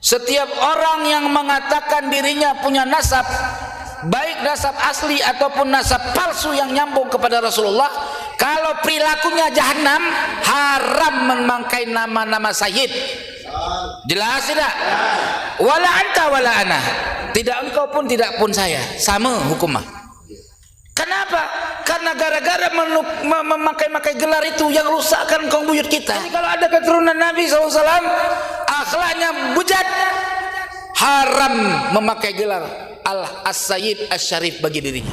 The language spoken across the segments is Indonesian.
Setiap orang yang mengatakan dirinya punya nasab, baik nasab asli ataupun nasab palsu yang nyambung kepada Rasulullah, kalau perilakunya jahanam, haram memakai nama-nama sayyid. Jelas tidak? Wala anta wala ana. Tidak engkau pun tidak pun saya, sama hukumnya. Kenapa? Karena gara-gara memakai gelar itu yang rusakkan kaum buyut kita. Jadi kalau ada keturunan Nabi SAW akhlaknya bujat, haram memakai gelar As-Sayyid As-Syarif bagi dirinya.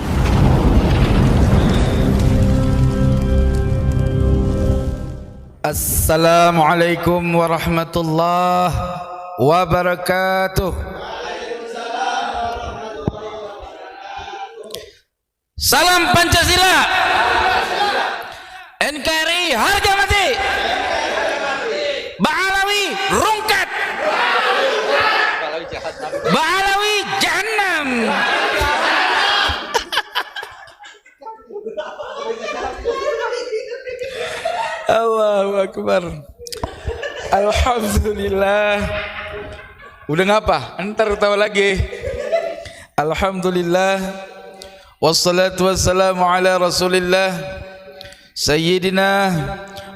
Assalamualaikum warahmatullahi wabarakatuh. Salam Pancasila. NKRI harga mati. Ba'alawi rungkat. Ba'alawi jahannam. Allahu Akbar. Alhamdulillah. Udah ngapa? Ntar tahu lagi. Alhamdulillah. Wassalatu wassalamu ala Rasulillah Sayyidina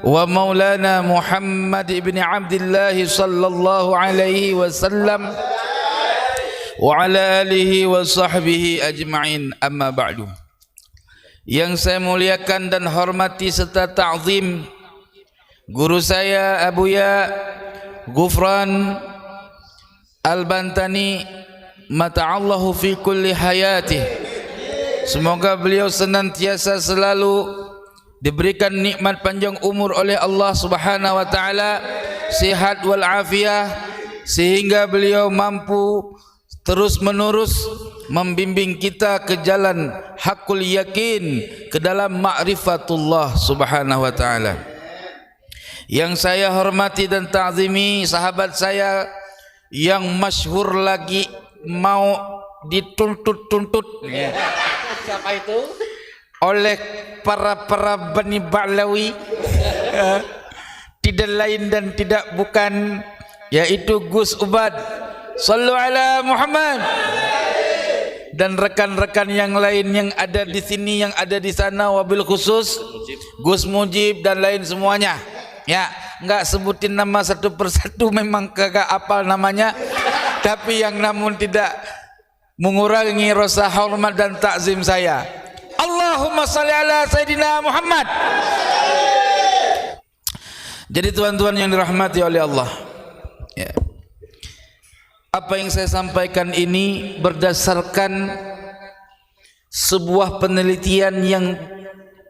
wa maulana Muhammad ibn Abdullah sallallahu alaihi wasallam wa ala alihi wa sahbihi ajma'in, amma ba'du. Yang saya muliakan dan hormati serta ta'zim guru saya Abuya Ghufran Al-Bantani, mata'allahu fi kulli hayatih. Semoga beliau senantiasa selalu diberikan nikmat panjang umur oleh Allah Subhanahu wa taala, sehat wal afiah, sehingga beliau mampu terus menerus membimbing kita ke jalan hakul yakin, ke dalam ma'rifatullah Subhanahu wa taala. Yang saya hormati dan ta'zimi sahabat saya yang masyhur lagi mau dituntut-tuntut, ya. Siapa itu? Oleh para Bani Ba'lawi, tidak lain dan tidak bukan, yaitu Gus Ubad. Sallu ala Muhammad. Dan rekan-rekan yang lain yang ada di sini, yang ada di sana, wabil khusus Gus Mujib dan lain semuanya. Ya, enggak sebutin nama satu persatu, memang kagak apal namanya, tapi yang namun tidak mengurangi rasa hormat dan takzim saya. Allahumma salli ala Sayyidina Muhammad. Jadi tuan-tuan yang dirahmati oleh Allah, ya, apa yang saya sampaikan ini berdasarkan sebuah penelitian yang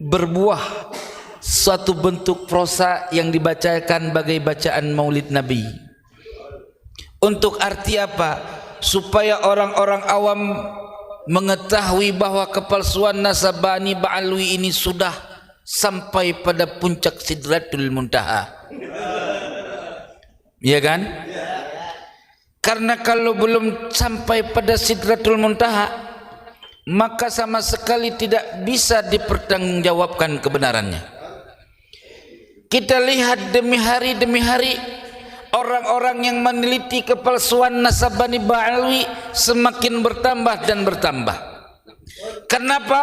berbuah suatu bentuk prosa yang dibacakan bagai bacaan maulid Nabi. Untuk arti apa? Supaya orang-orang awam mengetahui bahwa kepalsuan nasab Bani Ba'alwi ini sudah sampai pada puncak Sidratul Muntaha. Iya kan? Karena kalau belum sampai pada Sidratul Muntaha, maka sama sekali tidak bisa dipertanggungjawabkan kebenarannya. Kita lihat demi hari orang-orang yang meneliti kepalsuan nasab Bani Ba'alwi semakin bertambah dan bertambah. Kenapa?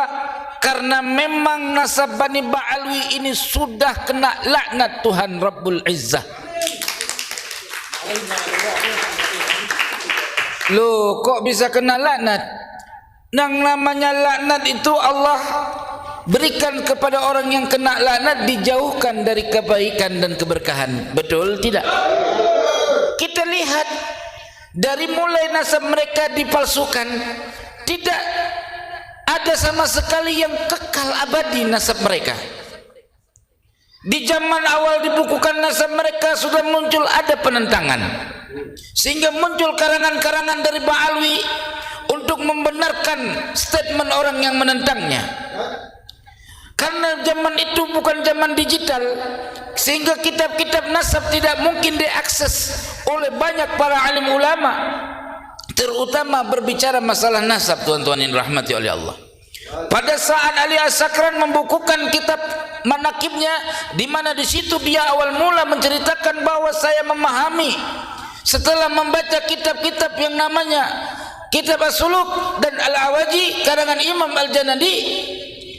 Karena memang nasab Bani Ba'alwi ini sudah kena laknat Tuhan Rabbul Izzah. Loh, kok bisa kena laknat? Yang namanya laknat itu Allah berikan kepada orang yang kena laknat, dijauhkan dari kebaikan dan keberkahan. Betul tidak? Kita lihat dari mulai nasab mereka dipalsukan, tidak ada sama sekali yang kekal abadi nasab mereka. Di zaman awal dibukukan nasab mereka sudah muncul ada penentangan, sehingga muncul karangan-karangan dari Ba'alwi untuk membenarkan statement orang yang menentangnya. Karena zaman itu bukan zaman digital, sehingga kitab-kitab nasab tidak mungkin diakses oleh banyak para alim ulama, terutama berbicara masalah nasab, tuan-tuan yang dirahmati oleh Allah. Pada saat Ali As-Sakran membukukan kitab manakibnya, di mana di situ dia awal mula menceritakan bahwa saya memahami setelah membaca kitab-kitab yang namanya Kitab As-Suluk dan Al-Awaji karangan Imam Al-Janadi,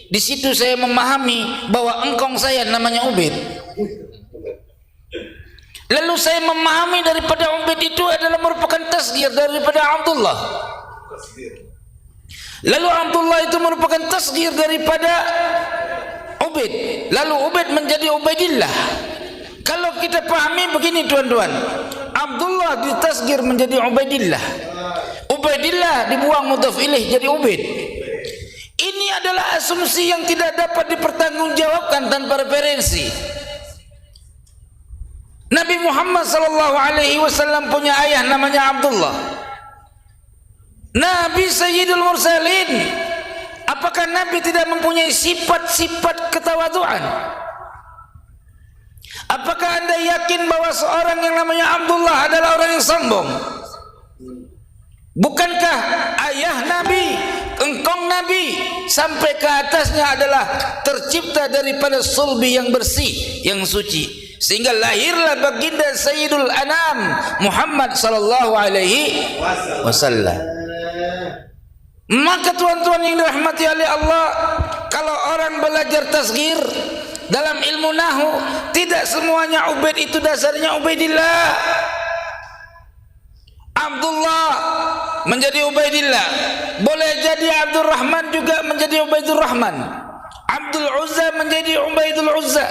di situ saya memahami bahwa engkong saya namanya Ubaid. Lalu saya memahami daripada Ubaid itu adalah merupakan tasghir daripada Abdullah. Lalu Abdullah itu merupakan tasghir daripada Ubaid. Lalu Ubaid menjadi Ubaidillah. Kalau kita pahami begini tuan-tuan, Abdullah ditasghir menjadi Ubaidillah, Ubaidillah dibuang mudhaf ilaih jadi Ubaid. Ini adalah asumsi yang tidak dapat dipertanggungjawabkan tanpa referensi. Nabi Muhammad sallallahu alaihi wasallam punya ayah namanya Abdullah. Nabi Sayyidul Mursalin. Apakah Nabi tidak mempunyai sifat-sifat ketawaduan? Apakah anda yakin bahwa seorang yang namanya Abdullah adalah orang yang sombong? Bukankah ayah Nabi, engkong Nabi, sampai ke atasnya adalah tercipta daripada sulbi yang bersih, yang suci, sehingga lahirlah baginda Sayyidul Anam Muhammad sallallahu alaihi wasallam. Maka tuan-tuan yang dirahmati oleh Allah, kalau orang belajar tasghir dalam ilmu nahu, tidak semuanya Ubaid itu dasarnya Ubaidillah. Abdullah menjadi Ubaidillah, boleh jadi Abdul Rahman juga menjadi Ubaidur Rahman, Abdul Uzza menjadi Ubaidul Uzza,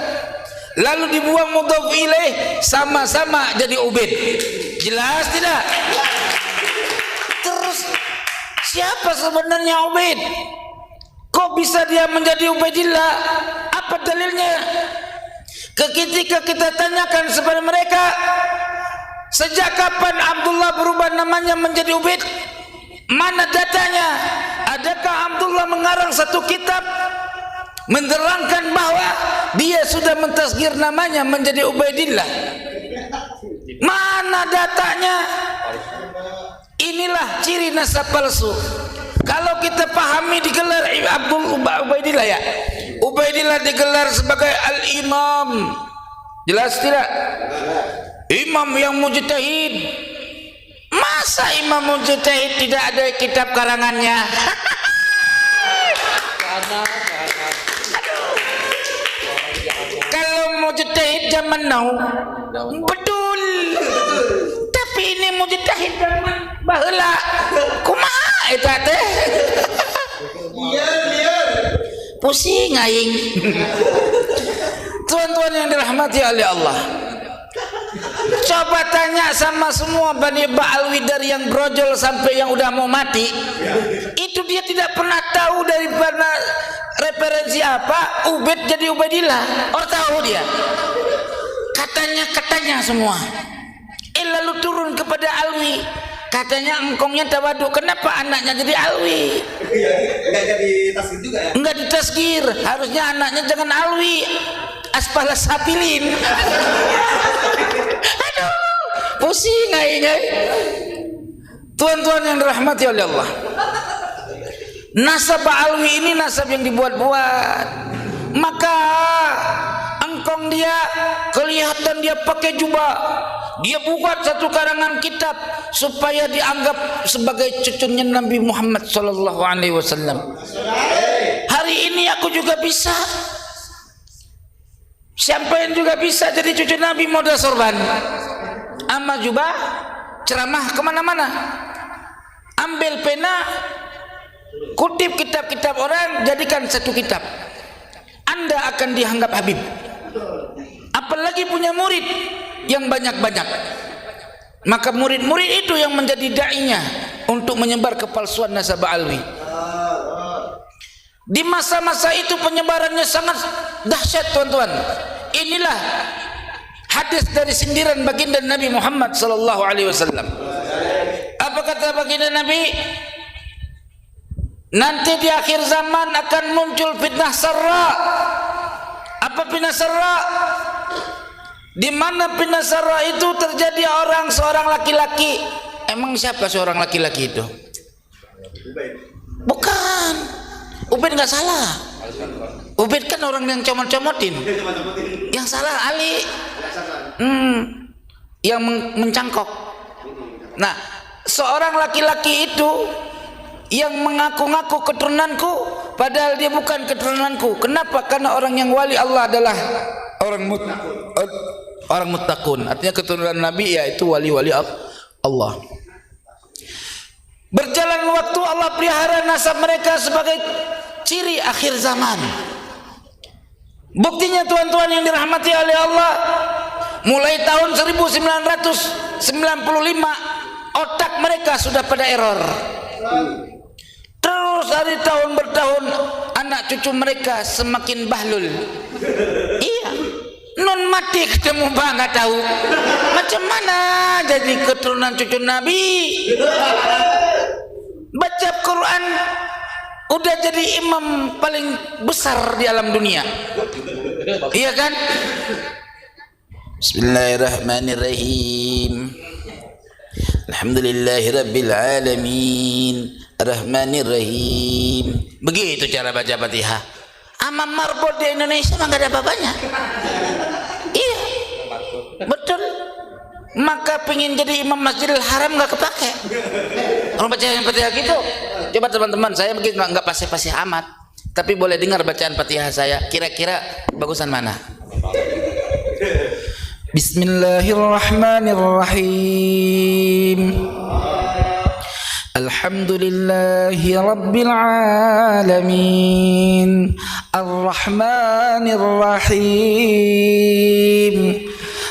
lalu dibuang mudhaf ilaih, sama-sama jadi Ubaid. Jelas tidak? Terus siapa sebenarnya Ubaid? Kok bisa dia menjadi Ubaidillah? Apa dalilnya? Ketika kita tanyakan kepada mereka, sejak kapan Abdullah berubah namanya menjadi Ubaid? Mana datanya? Adakah Abdullah mengarang satu kitab menerangkan bahwa dia sudah mentasghir namanya menjadi Ubaidillah? Mana datanya? Inilah ciri nasab palsu. Kalau kita pahami digelar Ubaidillah ya, Ubaidillah digelar sebagai Al-Imam. Jelas tidak? Imam yang mujtahid. Masa imam mujtahid tidak ada kitab karangannya? Kalau mujtahid zaman now, betul. Tapi ini mujtahid zaman baheula. Kumaha eta teh? Liar. Pusing aing. Tuan-tuan yang dirahmati oleh Allah, coba tanya sama semua Bani Ba'alwi dari yang brojol sampai yang udah mau mati, itu dia tidak pernah tahu daripada referensi apa Ubaid jadi Ubaidillah. Orang tahu dia, katanya semua. Lalu turun kepada Alwi, katanya engkongnya tawaduk, kenapa anaknya jadi Alwi? Enggak jadi tasghir juga ya? Enggak ditasghir, harusnya anaknya jangan Alwi, Aspalas Sapilin. Aduh, pusing aja. Tuan-tuan yang dirahmati oleh Allah, nasab Alwi ini nasab yang dibuat-buat. Maka engkong dia kelihatan dia pakai jubah, dia buat satu karangan kitab supaya dianggap sebagai cucunya Nabi Muhammad sallallahu alaihi wasallam. Hari ini aku juga bisa, siapa yang juga bisa jadi cucu Nabi modal sorban, ama jubah, ceramah kemana-mana, ambil pena, kutip kitab-kitab orang, jadikan satu kitab. Anda akan dianggap Habib. Apalagi punya murid yang banyak-banyak, maka murid-murid itu yang menjadi da'inya untuk menyebar kepalsuan nasab Alwi. Di masa-masa itu penyebarannya sangat dahsyat tuan-tuan. Inilah hadis dari sindiran baginda Nabi Muhammad sallallahu alaihi wasallam. Apa kata baginda Nabi? Nanti di akhir zaman akan muncul fitnah sarra. Apa fitnah sarra? Di mana fitnah sarra itu terjadi seorang laki-laki. Emang siapa seorang laki-laki itu? Bukan. Ubaid nggak salah. Ubaid kan orang yang comot-comotin. Yang salah Ali. Yang mencangkok. Nah, seorang laki-laki itu yang mengaku-ngaku keturunanku padahal dia bukan keturunanku. Kenapa? Karena orang yang wali Allah adalah orang muttaqun. Artinya keturunan Nabi yaitu wali-wali Allah. Berjalan waktu Allah pelihara nasab mereka sebagai ciri akhir zaman. Buktinya tuan-tuan yang dirahmati oleh Allah, mulai tahun 1995 otak mereka sudah pada error. Terus hari tahun bertahun anak cucu mereka semakin bahlul. Iya, non mati ketemu bang nggak tahu macam mana jadi keturunan cucu Nabi. Baca Quran udah jadi imam paling besar di alam dunia. Iya kan? Bismillahirrahmanirrahim. Alhamdulillahirabbil alamin. Arrahmanirrahim. Begitu cara baca Fatihah. Ama marbot di Indonesia mah enggak ada apa-apanya. Iya. Betul. Maka pengen jadi imam Masjidil Haram enggak kepake. Orang baca yang Fatihah gitu. Coba teman-teman, saya mungkin enggak pasti amat, tapi boleh dengar bacaan Fatihah saya. Kira-kira bagusan mana? Bismillahirrahmanirrahim. Alhamdulillahi rabbil alamin. Arrahmanirrahim.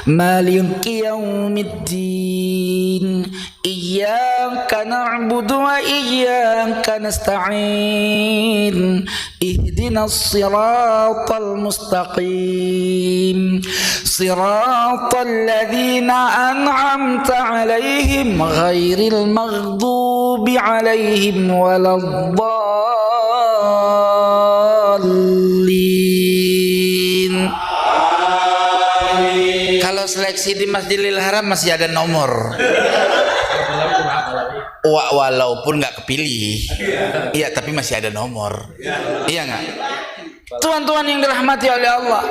Maliki yaumiddin. Iyyaka na'budu wa iyyaka nasta'in. Ihdinas siratal mustaqim. Siratal ladzina an'amta 'alaihim ghairil maghdubi 'alaihim waladdallin. Kalau seleksi di Masjidil Haram masih ada nomor. Walaupun nggak kepilih, iya, tapi masih ada nomor, iya nggak? Tuan-tuan yang dirahmati oleh Allah,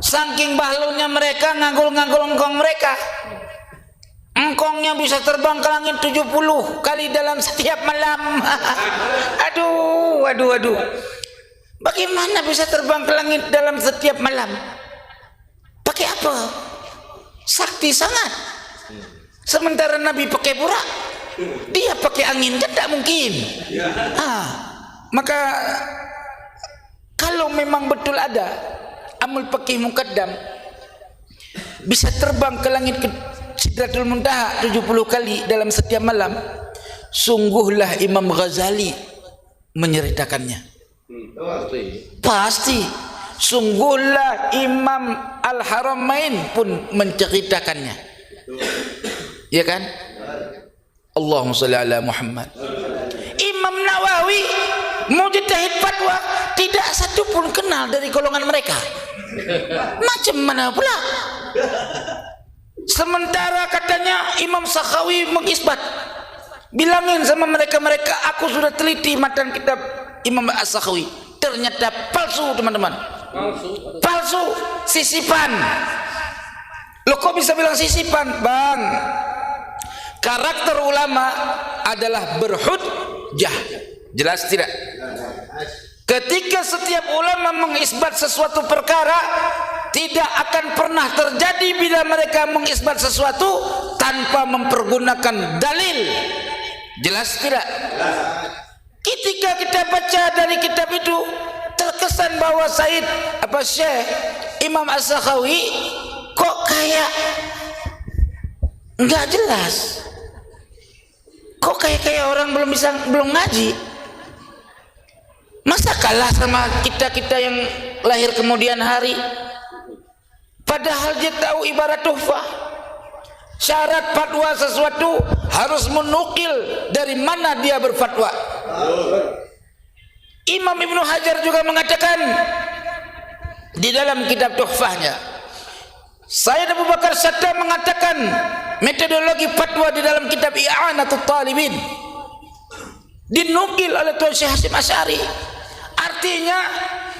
saking bahlulnya mereka nganggul-nganggul engkong mereka, engkongnya bisa terbang ke langit 70 kali dalam setiap malam. Aduh, bagaimana bisa terbang ke langit dalam setiap malam? Pakai apa? Sakti sangat. Sementara Nabi pakai burak, dia pakai angin, kan tak mungkin. Maka kalau memang betul ada amul faqih muqaddam bisa terbang ke langit ke Sidratul Muntaha 70 kali dalam setiap malam, sungguhlah Imam Ghazali menceritakannya. Pasti. Sungguhlah Imam Al-Haramain pun menceritakannya. Ya kan? Allahumma shalli ala Muhammad. Imam Nawawi mujtahid fatwa, tidak satu pun kenal dari golongan mereka. Macam mana pula? Sementara katanya Imam Sakhawi mengisbat. Bilangin sama mereka, aku sudah teliti matan kitab Imam As-Sakhawi. Ternyata palsu, teman-teman. Palsu, sisipan. Lo kok bisa bilang sisipan, Bang? Karakter ulama adalah berhujjah. Jelas tidak? Ketika setiap ulama mengisbat sesuatu perkara, tidak akan pernah terjadi bila mereka mengisbat sesuatu tanpa mempergunakan dalil. Jelas tidak? Ketika kita baca dari kitab itu, terkesan bahwa Syekh Imam As-Sakhawi kok kayak nggak jelas, kok kayak orang belum ngaji. Masa kalah sama kita yang lahir kemudian hari? Padahal dia tahu ibarat tuhfah. Syarat fatwa sesuatu harus menukil dari mana dia berfatwa. Imam Ibnu Hajar juga mengatakan di dalam kitab tuhfahnya, Sayyid Abu Bakar Satta mengatakan metodologi fatwa di dalam kitab I'anatul Talibin dinukil oleh Tuan Syekh Hasyim Asy'ari. Artinya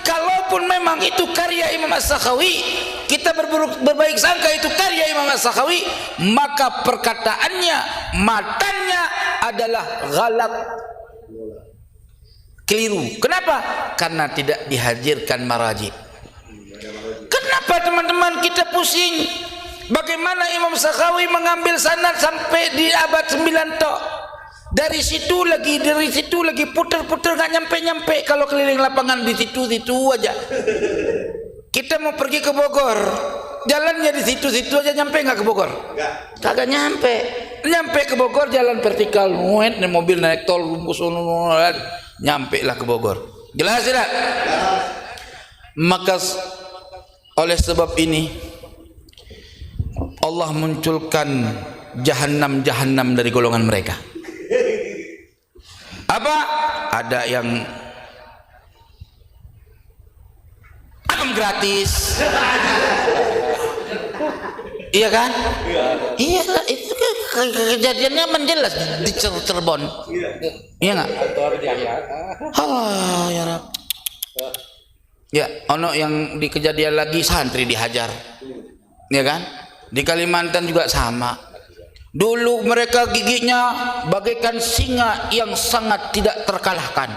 kalaupun memang itu karya Imam As-Sakhawi, kita berbaik sangka itu karya Imam As-Sakhawi, maka perkataannya, matanya adalah ghalat, keliru. Kenapa? Karena tidak dihadirkan maraji. Kenapa teman-teman kita pusing? Bagaimana Imam Sakhawi mengambil sanad sampai di abad 9 tok? Dari situ lagi putar-putar nggak nyampe-nyampe. Kalau keliling lapangan di situ aja. Kita mau pergi ke Bogor, jalannya di situ aja, nyampe nggak ke Bogor? Kagak nyampe. Nyampe ke Bogor jalan vertikal, nih mobil naik tol, nyampe lah ke Bogor. Jelas tidak? Maka oleh sebab ini Allah munculkan jahanam dari golongan mereka. Apa? Ada yang ayam gratis. Iya kan? Iya lah, itu kejadiannya menjelas di Cirebon. Iya nggak? Allah ya Rab. Ya, ono yang di kejadian lagi santri dihajar. Iya kan? Di Kalimantan juga sama. Dulu mereka giginya bagaikan singa yang sangat tidak terkalahkan.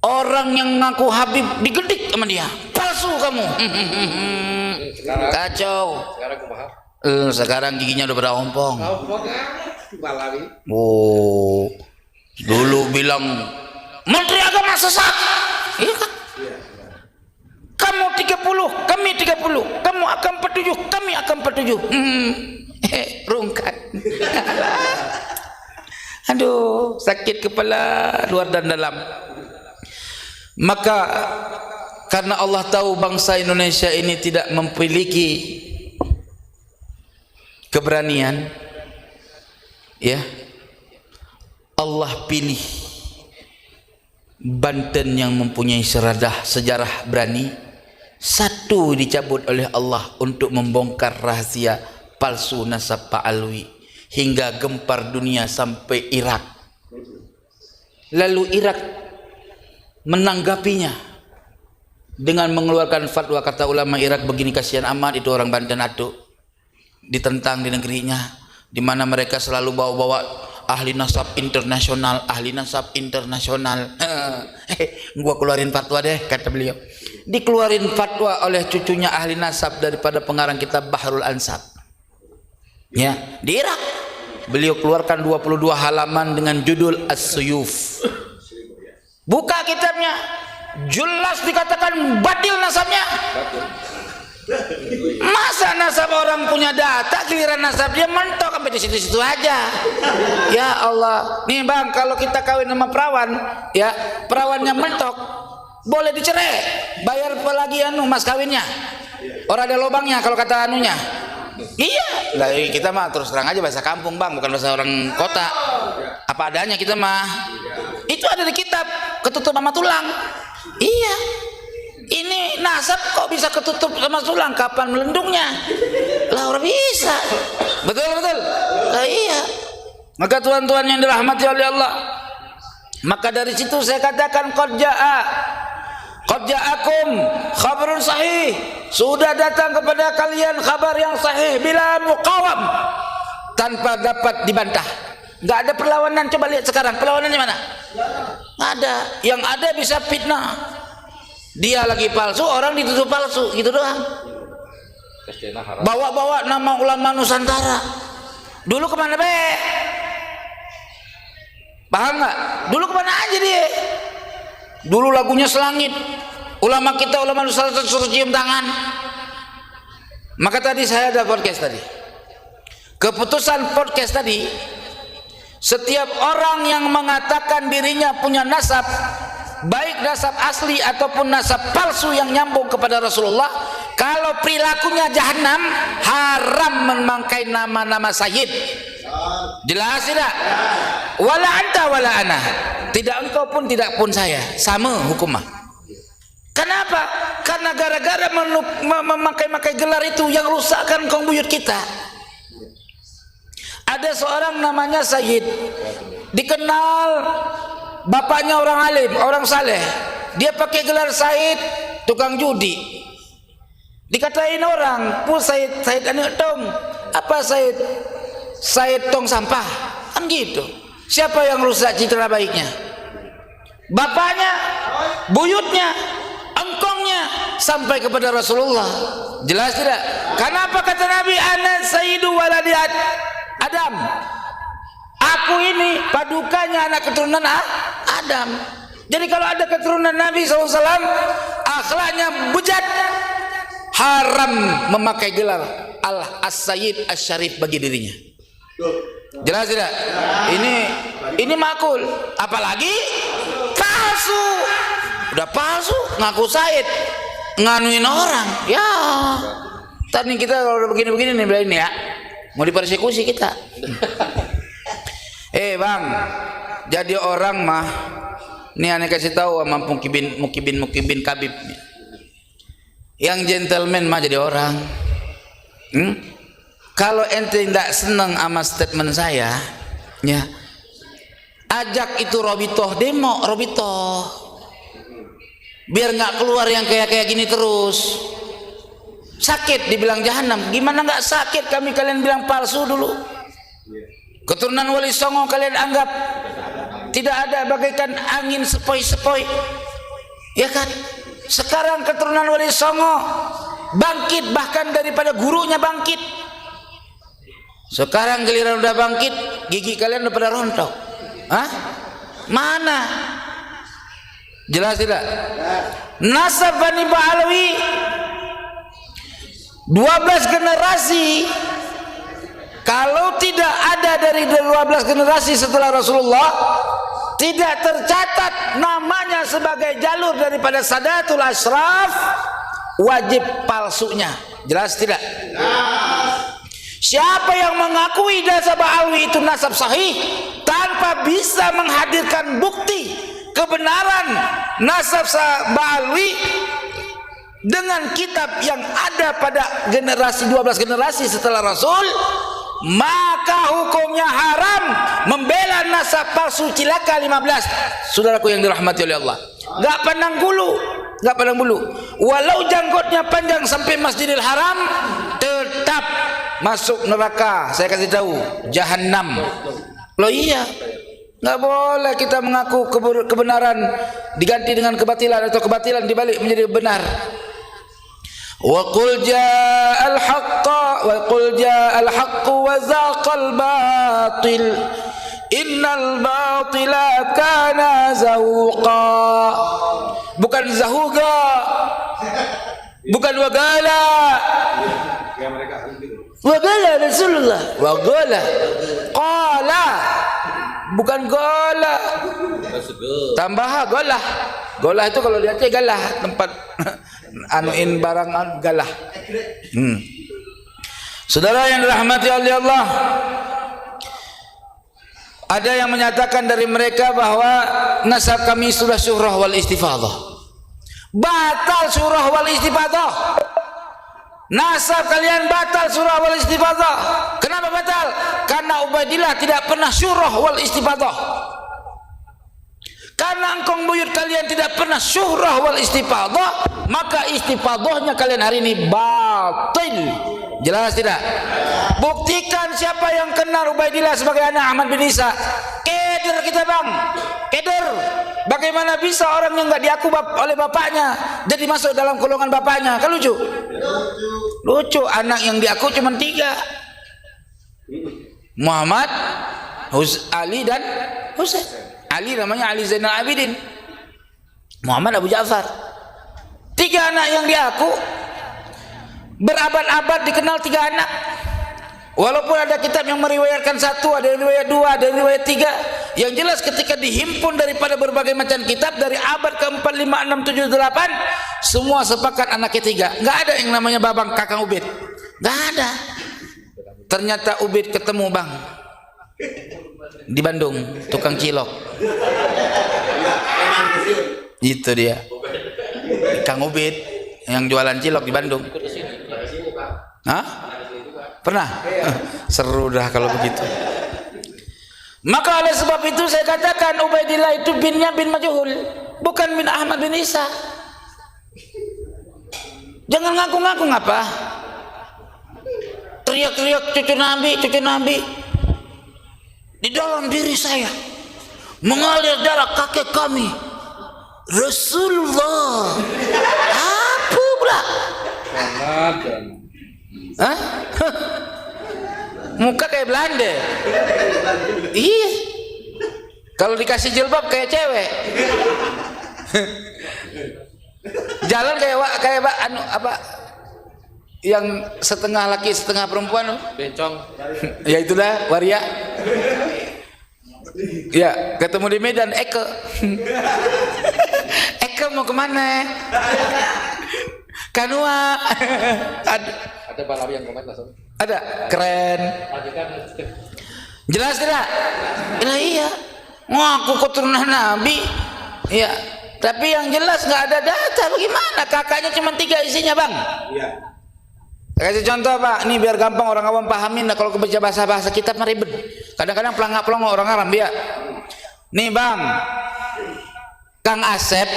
Orang yang ngaku Habib digedik sama dia. Palsu kamu. Kacau. Sekarang giginya udah berompong. Oh, dulu bilang Menteri Agama sesat. Iya kan? Kamu 30, kami 30. Kamu akan 47, kami akan 47. Rungkat. Aduh, sakit kepala luar dan dalam. Maka karena Allah tahu bangsa Indonesia ini tidak memiliki keberanian, ya, Allah pilih Banten yang mempunyai sejarah berani, satu dicabut oleh Allah untuk membongkar rahasia palsu nasab Pak Alwi hingga gempar dunia sampai Irak. Lalu Irak menanggapinya dengan mengeluarkan fatwa. Kata ulama Irak begini, kasihan amat itu orang Banten atu, ditentang di negerinya, di mana mereka selalu bawa-bawa ahli nasab internasional, ahli nasab internasional. Gua keluarin fatwa deh, kata beliau. Dikeluarin fatwa oleh cucunya ahli nasab daripada pengarang kitab Bahrul Ansab. Ya, di Irak beliau keluarkan 22 halaman dengan judul As-Suyuf. Buka kitabnya, jelas dikatakan batil nasabnya. Masa nasab orang punya data, giliran nasab dia mentok sampai di situ-situ aja. Ya Allah, nih bang, kalau kita kawin sama perawan, ya perawannya mentok, boleh dicerai, bayar lagi mas kawinnya. Orang ada lobangnya kalau kata anunya. Iya, lah kita mah terus terang aja bahasa kampung bang, bukan bahasa orang kota. Apa adanya kita mah. Itu ada di kitab, ketutup sama tulang. Iya. Ini nasab kok bisa ketutup sama tulang? Kapan melendungnya? Lah orang bisa. Betul. Lah iya. Maka tuan-tuan yang dirahmati oleh Allah, maka dari situ saya katakan qad ja'akum khabarun sahih, sudah datang kepada kalian kabar yang sahih bila muqawam, tanpa dapat dibantah. Nggak ada perlawanan. Coba lihat sekarang perlawanannya mana? Nggak ada. Yang ada bisa fitnah. Dia lagi palsu, orang dituduh palsu, gitu doang. Bawa-bawa nama ulama Nusantara. Dulu kemana be? Paham nggak? Dulu kemana aja dia? Dulu lagunya Selangit. Ulama kita, ulama Nusantara suruh cium tangan. Maka tadi saya ada podcast tadi. Keputusan podcast tadi, setiap orang yang mengatakan dirinya punya nasab, baik nasab asli ataupun nasab palsu yang nyambung kepada Rasulullah, kalau perilakunya jahanam, haram memakai nama-nama sayyid. Jelas tidak? Wala anta wala ana. Tidak engkau pun tidak pun saya, sama hukumnya. Kenapa? Karena gara-gara memakai gelar itu yang rusakkan kaum buyut kita. Ada seorang namanya Sayyid, dikenal bapaknya orang alim, orang saleh. Dia pakai gelar Said, tukang judi. Dikatain orang, "Pu Said anu tong." Apa Said? Said tong sampah. Kan gitu. Siapa yang rusak citra baiknya? Bapaknya, buyutnya, engkongnya sampai kepada Rasulullah. Jelas tidak? Kenapa kata Nabi, "Ana sayyidu waladi Adam"? Aku ini padukannya anak keturunan Adam. Jadi kalau ada keturunan Nabi SAW, akhlaknya bejat, haram memakai gelar As-Sayyid As-Syarif bagi dirinya. Jelas tidak? Ini makul. Apalagi palsu. Udah palsu, ngaku Said, nganuin orang. Ya. Tadi kita kalau udah begini-begini nih ini ya, mau dipersekusi kita. Bang, jadi orang mah, nih aneh kasih tahu sama mukibin kabib. Yang gentleman mah jadi orang. Kalau ente tidak senang sama statement saya, ya, ajak itu Robitoh demo, Robitoh, biar nggak keluar yang kayak gini terus. Sakit dibilang jahanam, gimana nggak sakit? Kalian bilang palsu dulu. Keturunan Wali Songo kalian anggap tidak ada, bagaikan angin sepoi-sepoi, ya kan? Sekarang keturunan Wali Songo bangkit, bahkan daripada gurunya bangkit. Sekarang giliran udah bangkit, gigi kalian udah pada rontok. Hah? Mana? Jelas tidak? Nasab Bani Ba'alawi 12 generasi. Kalau tidak ada dari 12 generasi setelah Rasulullah, tidak tercatat namanya sebagai jalur daripada Sadatul Ashraf, wajib palsunya. Jelas tidak? Siapa yang mengakui nasab Ba'alawi itu nasab sahih tanpa bisa menghadirkan bukti kebenaran nasab Ba'alawi dengan kitab yang ada pada generasi 12 generasi setelah Rasul, maka hukumnya haram membela nasab palsu cilaka 15. Saudaraku yang dirahmati oleh Allah, enggak pandang bulu, walau janggutnya panjang sampai Masjidil Haram, tetap masuk neraka. Saya kasih tahu, jahanam. Loh iya, nggak boleh kita mengaku kebenaran diganti dengan kebatilan, atau kebatilan dibalik menjadi benar. Wa qul ja'al haqqu wa zaqal batil innal batila kana zahuqa. Bukan zahuqa, bukan wagala. Wagala Rasulullah, wagala qala, bukan gola. Tambah golah. Golah itu kalau di Aceh galah, tempat anuin barang galah. Saudara yang dirahmati oleh Allah, ada yang menyatakan dari mereka bahwa nasab kami sudah syuhrah wal istifadah. Batal syuhrah wal istifadah. Nasab kalian batal syuhrah wal istifadah. Kenapa batal? Karena Ubaidillah tidak pernah syuhrah wal istifadah. Karena engkong buyut kalian tidak pernah syuhrah wal istifadah, maka istifadahnya kalian hari ini batil. Jelas tidak? Buktikan siapa yang kenal Ubaidillah sebagai anak Ahmad bin Isa. Keder kita bang, keder. Bagaimana bisa orang yang nggak diaku oleh bapaknya jadi masuk dalam golongan bapaknya? Kan lucu. Lucu, anak yang diaku cuma 3, Muhammad, Ali dan Husain. Ali namanya Ali Zainal Abidin, Muhammad Abu Ja'far. 3 anak yang diaku, berabad-abad dikenal 3 anak. Walaupun ada kitab yang meriwayatkan 1, ada yang riwayat 2, ada yang riwayat 3. Yang jelas ketika dihimpun daripada berbagai macam kitab dari abad ke-4, 5, 6, 7, 8, semua sepakat anaknya 3. Enggak ada yang namanya Babang Kakang Ubed. Enggak ada. Ternyata Ubed ketemu Bang di Bandung, tukang cilok. Itu dia, Kang Ubed yang jualan cilok di Bandung. Hah? Pernah? Seru dah kalau begitu. Maka oleh sebab itu saya katakan Ubaidillah itu binnya bin Majhul, bukan bin Ahmad bin Isa. Jangan ngaku-ngaku ngapa? Teriak-teriak cucu Nabi. Di dalam diri saya mengalir darah kakek kami Rasulullah. Apa pula? Hah? Muka kayak Belanda. Iya. Kalau dikasih jilbab kayak cewek. Jalan kayak apa? Yang setengah laki setengah perempuan. Bencong. Ya itulah waria. Ya, ketemu di Medan Eke. Eke mau kemana? Kanua. Ada Balawi yang komen langsung. Ada, keren. Jelas tidak? Iya. Ngaku keturunan Nabi. Iya. Tapi yang jelas nggak ada data. Bagaimana? Kakaknya cuma 3 isinya, Bang. Iya. Kasih contoh, Pak. Ini biar gampang orang awam pahamin. Nah, kalau kebaca bahasa kitab mah ribet. Kadang-kadang pelangak-pelongo orang Arab ya. Nih, Bang. Kang Asep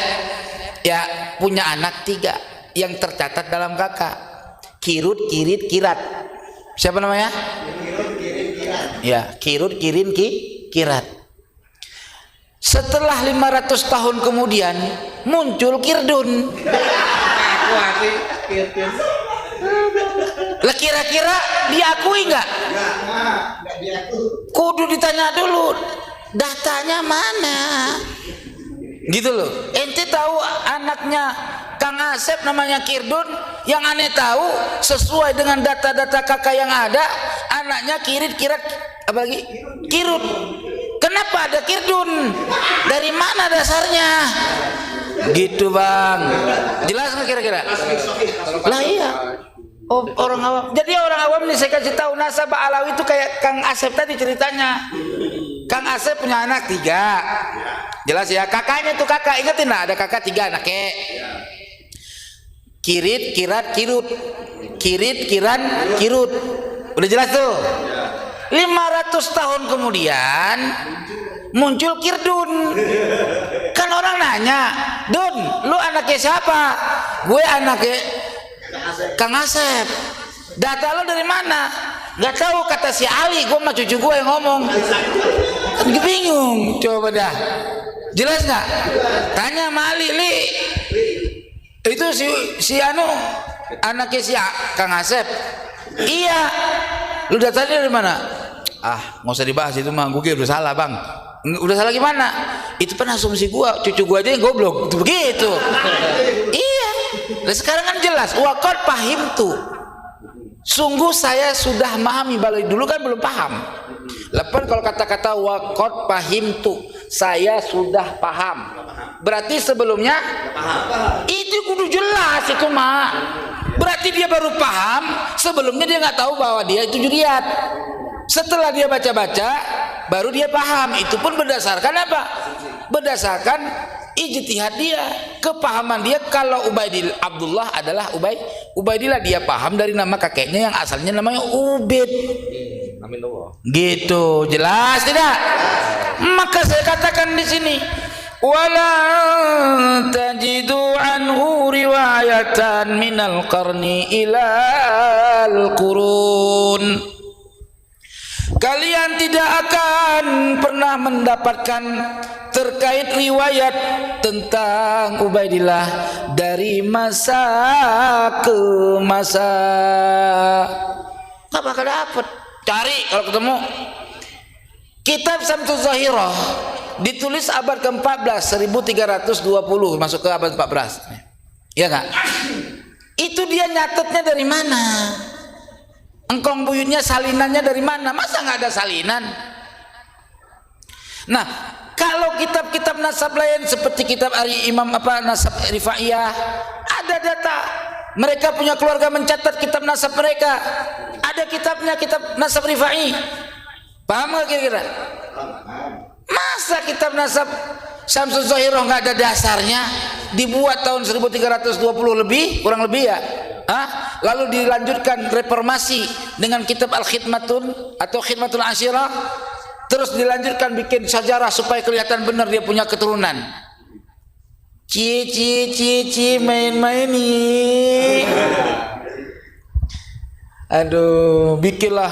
ya punya anak 3 yang tercatat dalam kakak. Kirut, Kirit, Kirat. Siapa namanya? Ya, Kirut, Kirin, Kirat. Setelah 500 tahun kemudian muncul Kirdun. Lah kira-kira diakui nggak? Nggak diakui. Kudu ditanya dulu, datanya mana? Gitu loh. Ente tahu anaknya Kang Asep namanya Kirdun, yang aneh tahu sesuai dengan data-data kakak yang ada, anaknya Kirit, Kirat, apalagi Kirut. Kenapa ada Kirdun? Dari mana dasarnya? Gitu, Bang. Jelas nggak kira-kira? Lah iya. Oh, orang awam. Jadi orang awam nih saya kasih tahu nasabah Alawi itu kayak Kang Asep tadi ceritanya. Kang Asep punya anak 3. Jelas ya. Kakaknya tuh kakak, ingetin lah, ada kakak 3 anak Kirit, Kirat, Kirut. Kirit, Kiran, Kirut. Udah jelas tuh. 500 tahun kemudian muncul Kirdun. Kan orang nanya, Dun, lu anaknya siapa? Gue anaknya Kang Asep. Data lo dari mana? Gak tahu, kata si Ali. Gue sama cucu gue yang ngomong. Kan gue bingung. Coba dah, jelas nggak? Tanya sama Ali, Li. Itu si anu anaknya si Kang Asep. Iya. Lu datanya dari mana? Ah, nggak usah dibahas itu mah. Gue udah salah, Bang. Udah salah gimana? Itu kan asumsi gua, cucu gua aja yang goblok. Itu begitu. Iya. Dan sekarang kan jelas, waqad fahimtu. Sungguh saya sudah memahami. Balik dulu kan belum paham. Lepas kalau kata-kata waqad fahimtu, saya sudah paham. Berarti sebelumnya itu kudu jelas itu mah. Berarti dia baru paham, sebelumnya dia nggak tahu bahwa dia itu juriat. Setelah dia baca-baca, baru dia paham. Itu pun berdasarkan apa? Berdasarkan ijtihad dia, kepahaman dia. Kalau Ubaidillah Abdullah adalah Ubaidillah, dia paham dari nama kakeknya yang asalnya namanya Ubaid. Amin Allah. Gitu, jelas tidak? Maka saya katakan di sini, wala tajidu anhu riwayatan minal qarni ilal qurun. Kalian tidak akan pernah mendapatkan terkait riwayat tentang Ubaidillah dari masa ke masa. Nggak bakal dapat. Cari kalau ketemu. Kitab Samsul Zahirah ditulis abad ke-14, 1320, masuk ke abad 14. Ya nggak? Itu dia nyatetnya dari mana? Engkong buyutnya salinannya dari mana? Masa nggak ada salinan? Nah, kalau kitab-kitab nasab lain seperti kitab Imam nasab Rifaiyah, ada data. Mereka punya keluarga mencatat kitab nasab mereka. Ada kitabnya, kitab nasab Rifai. Paham nggak kira-kira? Masa kitab nasab Samsul Zahirah nggak ada dasarnya? Dibuat tahun 1320 lebih, kurang lebih ya. Lalu dilanjutkan reformasi dengan kitab Al-Khidmatun atau Khidmatul Asyirah, terus dilanjutkan bikin sejarah supaya kelihatan benar dia punya keturunan. Cie main-main nih. Aduh, bikinlah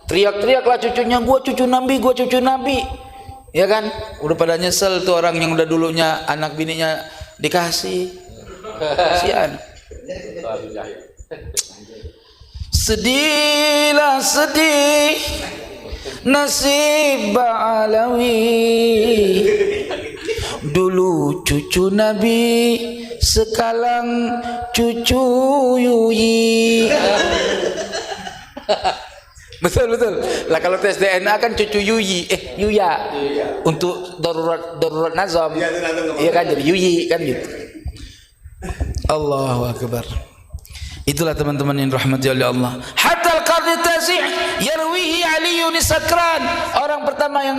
teriak-teriaklah cucunya, gua cucu Nabi. Ya kan? Udah pada nyesel tuh orang yang udah dulunya anak bininya dikasih. Kasihan. Sedihlah sedih nasib Ba'alawi. Dulu cucu Nabi, sekarang cucu Yuyi. Betul. Lah kalau tes DNA kan cucu Yuya. Untuk darurat nazam. Iya kan, jadi Yuyi kan gitu. Allahu akbar. Itulah teman-teman yang dirahmati oleh Allah. Hatta al-qadhi tazi' yarwihi Aliyun sakran. Orang pertama yang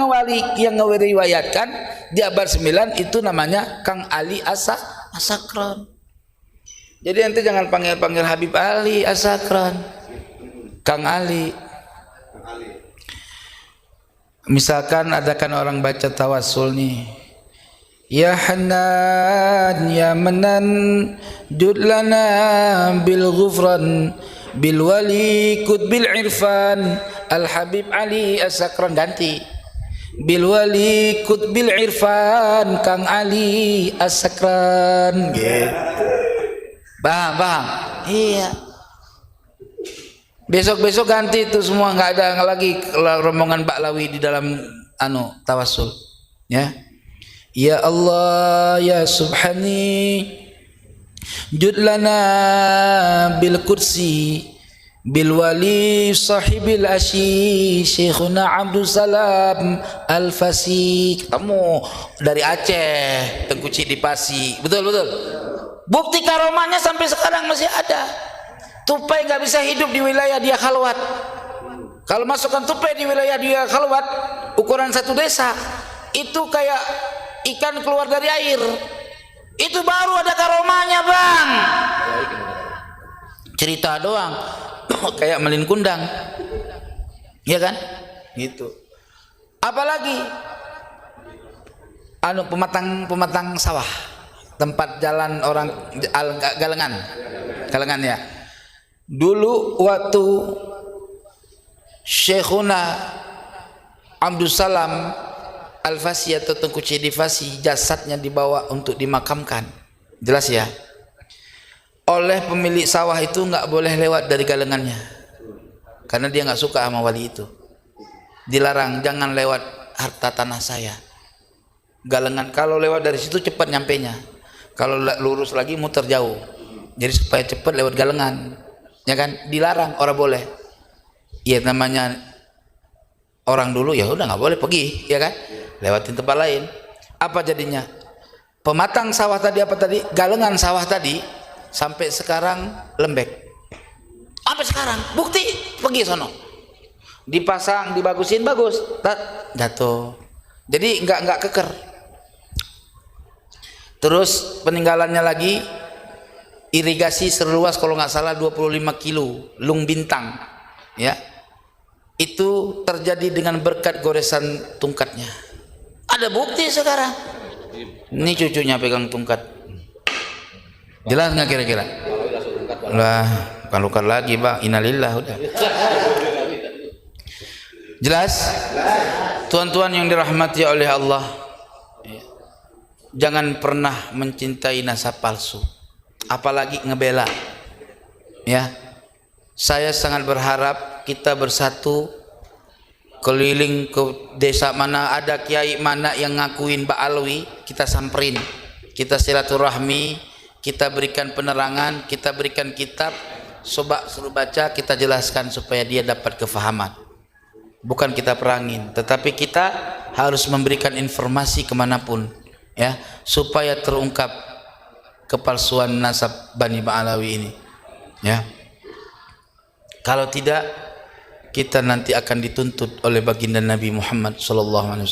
ngeriwayatkan di abad 9 itu namanya Kang Ali As-Sakran. Jadi nanti jangan panggil Habib Ali As-Sakran. Kang Ali. Misalkan adakan orang baca tawassul nih. Ya Hanan ya Manan judlana bil ghufran bil wali kud bil irfan Al Habib Ali As-Sakran, ganti bil wali kud bil irfan Kang Ali As-Sakran gitu. Paham? Iya. Besok ganti itu semua, nggak ada lagi rombongan Ba'lawi di dalam tawassul. Ya Allah ya Subhani judlana bil kursi bil wali sahibil asyi Syekhuna Abdul Salam Al-Fasi. Ketemu dari Aceh, Tengku Cik di Pasi. Betul. Bukti karomahnya sampai sekarang masih ada. Tupai nggak bisa hidup di wilayah dia khalwat. Kalau masukkan tupai di wilayah dia khalwat, ukuran satu desa itu kayak ikan keluar dari air. Itu baru ada karomahnya, Bang. Cerita doang. Kayak melin kundang. Ya kan? Gitu. Apalagi pematang sawah. Tempat jalan orang galengan ya. Dulu waktu Syekhuna Abdul Salam Al-Fasi atau Tengku Cik di Fasi, jasadnya dibawa untuk dimakamkan. Jelas ya? Oleh pemilik sawah itu nggak boleh lewat dari galengannya, karena dia nggak suka sama wali itu. Dilarang, jangan lewat harta tanah saya. Galengan, kalau lewat dari situ cepat nyampenya. Kalau lurus lagi muter jauh. Jadi supaya cepat lewat galengan. Ya kan, dilarang, orang boleh. Ya namanya orang dulu, ya udah nggak boleh pergi, ya kan, lewatin tempat lain. Apa jadinya? Pematang sawah tadi galengan sawah tadi sampai sekarang lembek. Sampai sekarang, bukti pergi sono. Dipasang, dibagusin, bagus, jatuh. Jadi nggak keker. Terus peninggalannya lagi, irigasi seluas kalau nggak salah 25 kilo, Lung Bintang, ya. Itu terjadi dengan berkat goresan tungkatnya. Ada bukti sekarang. Ini cucunya pegang tungkat. Jelas nggak kira-kira? Lah, bukan luka lagi, Bang. Innalillah udah. Jelas? Tuan-tuan yang dirahmati oleh Allah, jangan pernah mencintai nasab palsu, apalagi ngebela. Ya, saya sangat berharap kita bersatu keliling ke desa mana ada kiai mana yang ngakuin Ba'alawi, kita samperin, kita silaturahmi, kita berikan penerangan, kita berikan kitab, coba suruh baca, kita jelaskan supaya dia dapat kefahaman. Bukan kita perangin, tetapi kita harus memberikan informasi kemanapun, ya, supaya terungkap kepalsuan nasab Bani Ba'alawi ini, ya. Kalau tidak, kita nanti akan dituntut oleh baginda Nabi Muhammad SAW.